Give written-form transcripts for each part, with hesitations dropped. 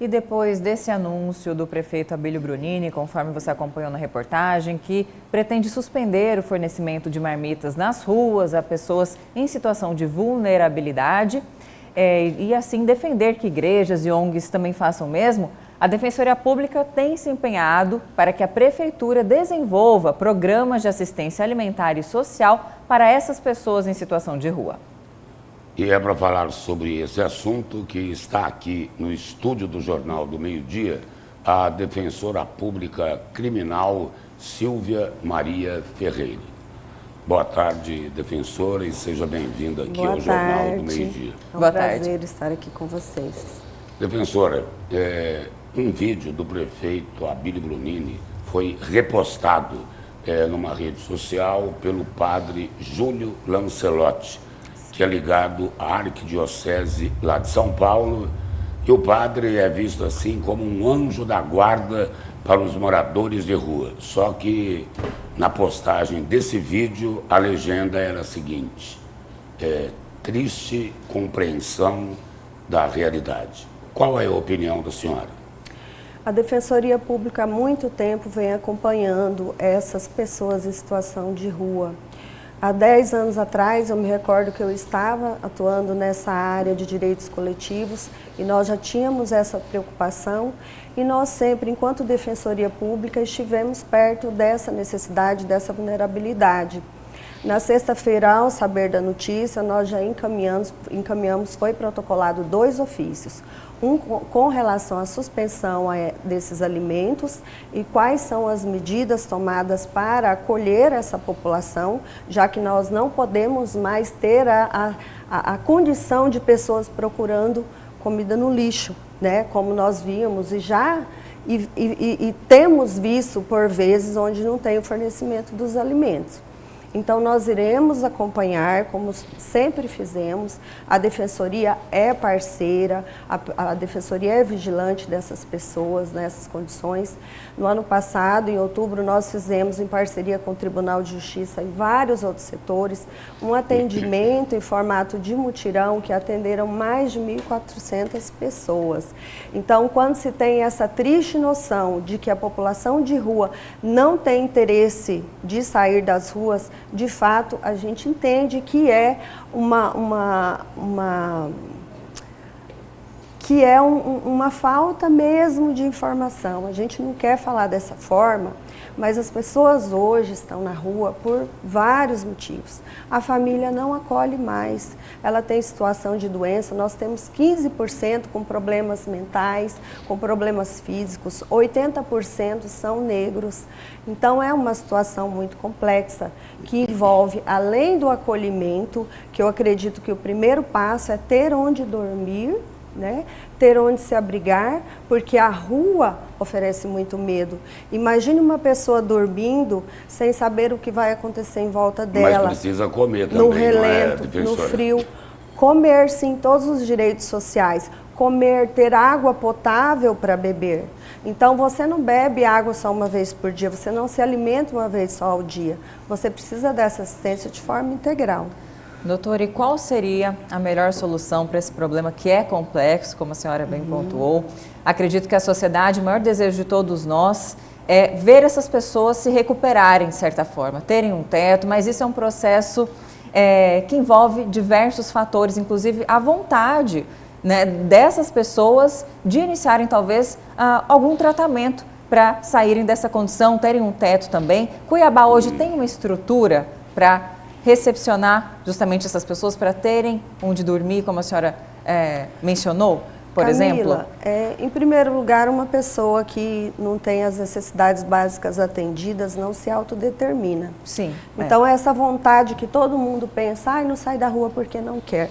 E depois desse anúncio do prefeito Abílio Brunini, conforme você acompanhou na reportagem, que pretende suspender o fornecimento de marmitas nas ruas a pessoas em situação de vulnerabilidade e assim defender que igrejas e ONGs também façam o mesmo, a Defensoria Pública tem se empenhado para que a Prefeitura desenvolva programas de assistência alimentar e social para essas pessoas em situação de rua. E é para falar sobre esse assunto que está aqui no estúdio do Jornal do Meio-Dia a defensora pública criminal Silvia Maria Ferreira. Boa tarde, defensora, e seja bem-vinda aqui ao Jornal do Meio-Dia. É um prazer estar aqui com vocês. Defensora, um vídeo do prefeito Abílio Brunini foi repostado numa rede social pelo padre Júlio Lancelotti, que é ligado à Arquidiocese lá de São Paulo, e o padre é visto assim como um anjo da guarda para os moradores de rua. Só que na postagem desse vídeo a legenda era a seguinte: triste compreensão da realidade. Qual é a opinião da senhora? A Defensoria Pública há muito tempo vem acompanhando essas pessoas em situação de rua. Há 10 anos atrás, eu me recordo que eu estava atuando nessa área de direitos coletivos e nós já tínhamos essa preocupação e nós sempre, enquanto Defensoria Pública, estivemos perto dessa necessidade, dessa vulnerabilidade. Na sexta-feira, ao saber da notícia, nós já encaminhamos, foi protocolado 2 ofícios. Um com relação à suspensão desses alimentos e quais são as medidas tomadas para acolher essa população, já que nós não podemos mais ter a condição de pessoas procurando comida no lixo, né? Como nós víamos e temos visto por vezes onde não tem o fornecimento dos alimentos. Então, nós iremos acompanhar, como sempre fizemos. A Defensoria é parceira, a Defensoria é vigilante dessas pessoas, nessas condições. No ano passado, em outubro, nós fizemos, em parceria com o Tribunal de Justiça e vários outros setores, um atendimento em formato de mutirão que atenderam mais de 1.400 pessoas. Então, quando se tem essa triste noção de que a população de rua não tem interesse de sair das ruas, de fato, a gente entende que é uma falta mesmo de informação. A gente não quer falar dessa forma, mas as pessoas hoje estão na rua por vários motivos. A família não acolhe mais, ela tem situação de doença, nós temos 15% com problemas mentais, com problemas físicos, 80% são negros. Então é uma situação muito complexa, que envolve, além do acolhimento, que eu acredito que o primeiro passo é ter onde dormir, né? Ter onde se abrigar, porque a rua oferece muito medo. Imagine uma pessoa dormindo sem saber o que vai acontecer em volta dela. Mas precisa comer também, no relento, no frio. Comer, sim, todos os direitos sociais. Comer, ter água potável para beber. Então, você não bebe água só uma vez por dia, você não se alimenta uma vez só ao dia. Você precisa dessa assistência de forma integral. Doutora, e qual seria a melhor solução para esse problema que é complexo, como a senhora bem pontuou? Acredito que a sociedade, o maior desejo de todos nós é ver essas pessoas se recuperarem de certa forma, terem um teto, mas isso é um processo que envolve diversos fatores, inclusive a vontade, né, dessas pessoas de iniciarem talvez algum tratamento para saírem dessa condição, terem um teto também. Cuiabá hoje tem uma estrutura para recepcionar justamente essas pessoas, para terem onde dormir, como a senhora mencionou, por exemplo? Em primeiro lugar, uma pessoa que não tem as necessidades básicas atendidas não se autodetermina. Sim. Então, essa vontade que todo mundo pensa, não sai da rua porque não quer,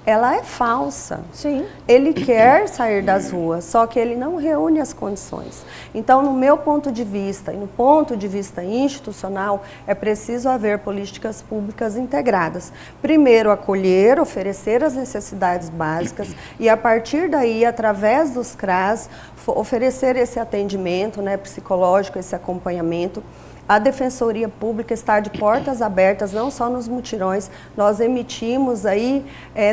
ela é falsa. Sim. Ele quer sair das ruas, só que ele não reúne as condições. Então, no meu ponto de vista e no ponto de vista institucional, é preciso haver políticas públicas integradas. Primeiro, acolher, oferecer as necessidades básicas e, a partir daí, através dos CRAS, oferecer esse atendimento, né, psicológico, esse acompanhamento. A Defensoria Pública está de portas abertas, não só nos mutirões, nós emitimos aí,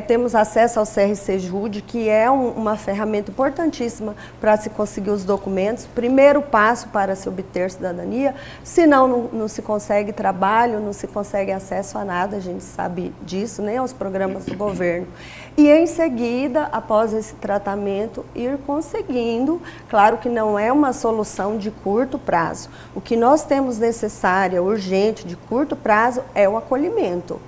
temos acesso ao CRC Jude, que é uma ferramenta importantíssima para se conseguir os documentos, primeiro passo para se obter cidadania, senão não se consegue trabalho, não se consegue acesso a nada, a gente sabe disso, nem aos programas do governo. E em seguida, após esse tratamento, ir conseguindo, claro que não é uma solução de curto prazo. O que nós temos necessário, urgente, de curto prazo, é o acolhimento.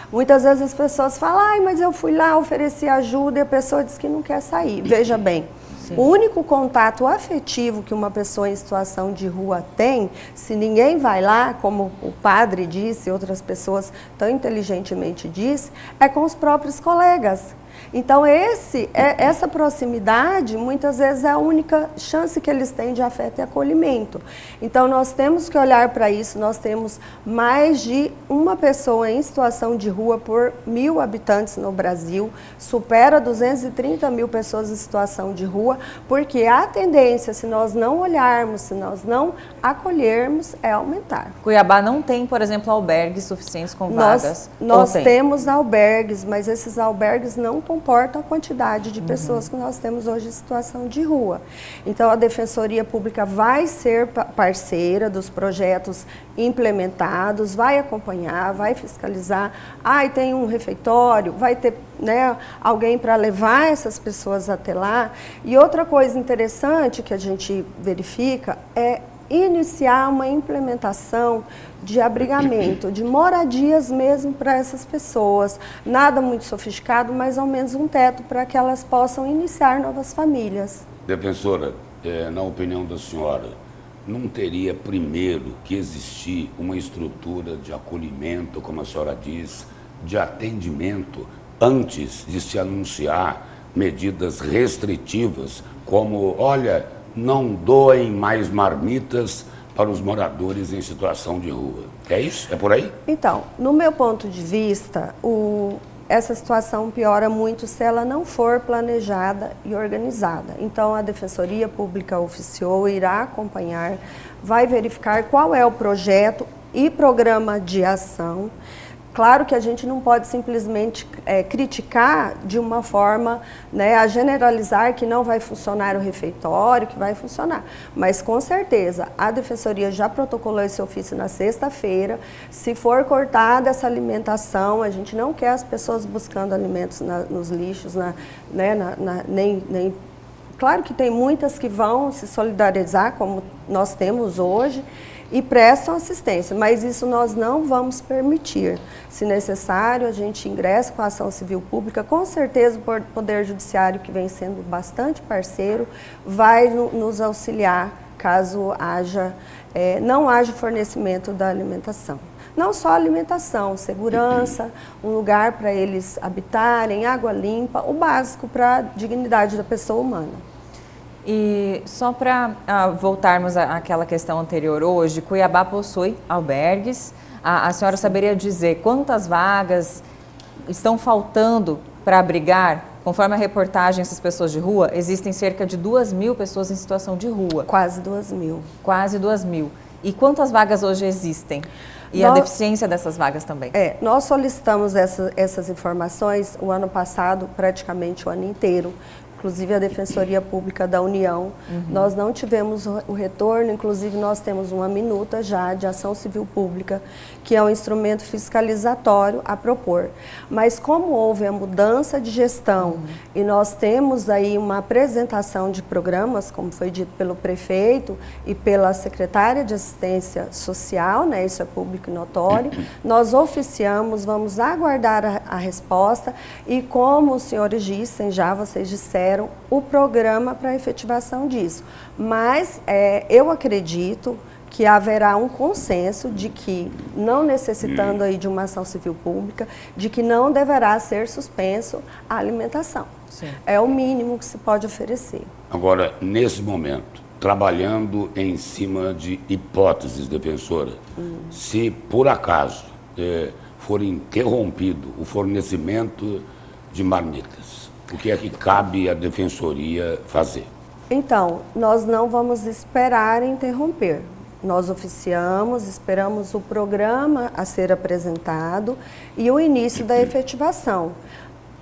Muitas vezes as pessoas falam, ai, mas eu fui lá, ofereci ajuda e a pessoa diz que não quer sair. Veja bem, sim, o único contato afetivo que uma pessoa em situação de rua tem, se ninguém vai lá, como o padre disse, outras pessoas tão inteligentemente disse, é com os próprios colegas. Então, essa proximidade, muitas vezes, é a única chance que eles têm de afeto e acolhimento. Então, nós temos que olhar para isso. Nós temos mais de uma pessoa em situação de rua por 1.000 habitantes no Brasil, supera 230 mil pessoas em situação de rua, porque a tendência, se nós não olharmos, se nós não acolhermos, é aumentar. Cuiabá não tem, por exemplo, albergues suficientes com vagas? Nós temos albergues, mas esses albergues não comportam a quantidade de pessoas que nós temos hoje em situação de rua. Então, a Defensoria Pública vai ser parceira dos projetos implementados, vai acompanhar, vai fiscalizar. E tem um refeitório, vai ter, né, alguém para levar essas pessoas até lá. E outra coisa interessante que a gente verifica é iniciar uma implementação de abrigamento, de moradias mesmo para essas pessoas. Nada muito sofisticado, mas ao menos um teto para que elas possam iniciar novas famílias. Defensora, na opinião da senhora, não teria primeiro que existir uma estrutura de acolhimento, como a senhora diz, de atendimento, antes de se anunciar medidas restritivas, como, olha, não doem mais marmitas para os moradores em situação de rua. É isso? É por aí? Então, no meu ponto de vista, essa situação piora muito se ela não for planejada e organizada. Então, a Defensoria Pública oficiou, irá acompanhar, vai verificar qual é o projeto e programa de ação. Claro que a gente não pode simplesmente criticar de uma forma, né, a generalizar que não vai funcionar o refeitório, que vai funcionar. Mas, com certeza, a Defensoria já protocolou esse ofício na sexta-feira. Se for cortada essa alimentação, a gente não quer as pessoas buscando alimentos nos lixos, Claro que tem muitas que vão se solidarizar, como nós temos hoje, e prestam assistência, mas isso nós não vamos permitir. Se necessário, a gente ingressa com a ação civil pública, com certeza o Poder Judiciário, que vem sendo bastante parceiro, vai nos auxiliar caso não haja fornecimento da alimentação. Não só alimentação, segurança, um lugar para eles habitarem, água limpa, o básico para a dignidade da pessoa humana. E só para voltarmos àquela questão anterior hoje, Cuiabá possui albergues. A senhora saberia dizer quantas vagas estão faltando para abrigar? Conforme a reportagem, essas pessoas de rua, existem cerca de 2.000 pessoas em situação de rua. Quase 2.000. Quase 2.000. E quantas vagas hoje existem? E a deficiência dessas vagas também? Nós solicitamos essas informações o ano passado, praticamente o ano inteiro. Inclusive a Defensoria Pública da União, nós não tivemos o retorno, inclusive nós temos uma minuta já de ação civil pública, que é um instrumento fiscalizatório a propor. Mas como houve a mudança de gestão e nós temos aí uma apresentação de programas, como foi dito pelo prefeito e pela secretária de Assistência Social, né, isso é público e notório, nós oficiamos, vamos aguardar a resposta e como os senhores dissem já, vocês disseram, o programa para a efetivação disso. Mas eu acredito que haverá um consenso de que, não necessitando aí de uma ação civil pública, de que não deverá ser suspenso a alimentação. Sim. É o mínimo que se pode oferecer. Agora, nesse momento, trabalhando em cima de hipóteses, defensora, se por acaso for interrompido o fornecimento de marmitas, o que é que cabe à Defensoria fazer? Então, nós não vamos esperar interromper. Nós oficiamos, esperamos o programa a ser apresentado e o início da efetivação.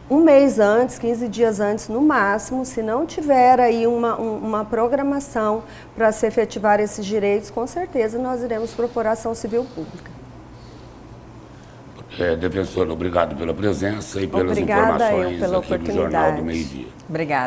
Um mês antes, 15 dias antes no máximo, se não tiver aí uma programação para se efetivar esses direitos, com certeza nós iremos propor ação civil pública. Defensora, obrigado pela presença e pelas Obrigada informações pela aqui do Jornal do Meio-Dia. Obrigada.